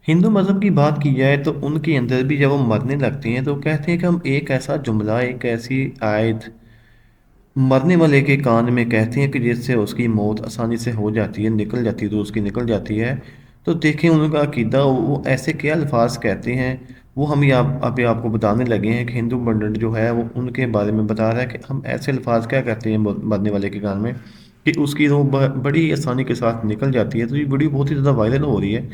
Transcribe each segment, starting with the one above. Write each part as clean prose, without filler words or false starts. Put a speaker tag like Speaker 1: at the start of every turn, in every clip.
Speaker 1: हिंदू मज़हब की बात की जाए तो उनके अंदर भी जब वो मरने लगते हैं तो कहते हैं कि हम एक ऐसा जुमला, एक ऐसी आयत मरने वाले के कान में कहते हैं कि जिससे उसकी मौत आसानी से हो जाती है, निकल जाती है, तो उसकी निकल जाती है। तो देखें उनका अकीदा, वो ऐसे क्या अल्फाज कहते हैं, वो हम ये अभी आपको बताने लगे हैं कि हिंदू पंडित जो है वो उनके बारे में बता रहा है कि हम ऐसे अल्फाज क्या कहते हैं मरने वाले के कान में कि उसकी रूह बड़ी आसानी के साथ निकल जाती है। तो ये वीडियो बहुत ही ज़्यादा वायरल हो रही है।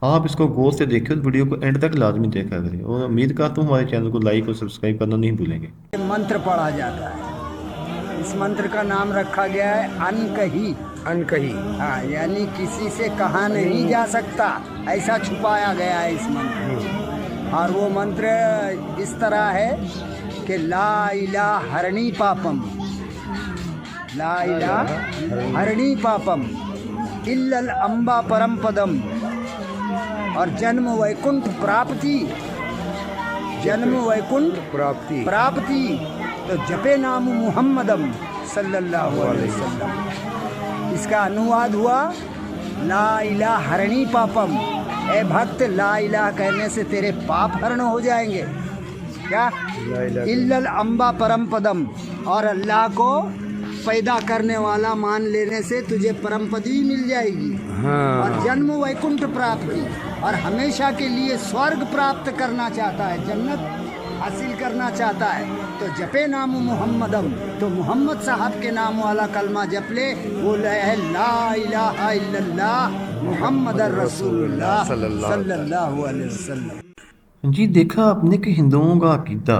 Speaker 1: आप इसको गौर से देखें, उस वीडियो को एंड तक लाजमी देखा करें, और उम्मीद करता हूँ हमारे चैनल को लाइक और सब्सक्राइब करना नहीं भूलेंगे।
Speaker 2: मंत्र पढ़ा जाता है। इस मंत्र का नाम रखा गया है अनकही।
Speaker 3: अनकही।
Speaker 2: हाँ, यानी किसी से कहा नहीं जा सकता, ऐसा छुपाया गया है इस मंत्र में। और वो मंत्र इस तरह है कि ला इलाहा हरणी पापम, ला इलाहा हरणी पापम इल्लल अम्बा परम पदम, और जन्म वैकुंठ प्राप्ति, जन्म वैकुंठ
Speaker 3: प्राप्ति।
Speaker 2: प्राप्ति। तो जपे नाम मुहम्मदम सल्लल्लाहु अलैहि वसल्लम। इसका अनुवाद हुआ ला इलाहा हरणी पापम। ए भक्त, ला इलाहा कहने से तेरे पाप हरण हो जाएंगे। क्या? इल्लल अम्बा परम पदम, और अल्लाह को पैदा करने वाला मान लेने से तुझे परम पदवी मिल जाएगी।
Speaker 3: हाँ।
Speaker 2: और जन्म वैकुंठ प्राप्ति, और हमेशा के लिए स्वर्ग प्राप्त करना चाहता है, जन्नत हासिल करना चाहता है, तो जपे नाम मुहम्मदम, तो मोहम्मद साहब के नाम वाला कलमा जप ले। वो है ला इलाहा इल्लल्लाह मुहम्मदुर रसूलुल्लाह सल्लल्लाहु अलैहि वसल्लम।
Speaker 1: जी, देखा आपने कि हिंदुओं का अकीदा,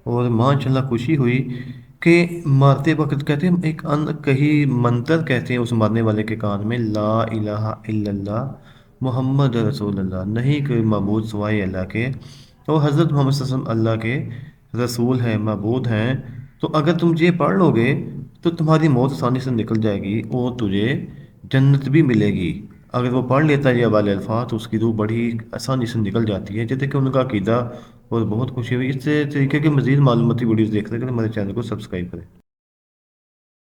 Speaker 1: और माशाल्लाह खुशी हुई कि मरते वक्त कहते हैं एक अनकही मंतर कहते हैं उस मरने वाले के कान में, ला इलाहा इल्लल्लाह मोहम्मद रसूलुल्लाह, नहीं कोई मबूद सिवाय अल्लाह के, तो हज़रत मोहम्मद सल्लल्लाहु अलैहि वसल्लम अल्लाह के रसूल हैं, मबूद हैं। तो अगर तुम ये पढ़ लोगे तो तुम्हारी मौत आसानी से निकल जाएगी और तुझे जन्नत भी मिलेगी। अगर वो पढ़ लेता है ये वाले अल्फाज तो उसकी रूह बड़ी आसानी से निकल जाती है। जैसे कि उनका अकीदा, और बहुत खुशी हुई। इस तरीके की मज़ीद मालूमाती वीडियोज़ देखने के लिए हमारे चैनल को सब्सक्राइब करें।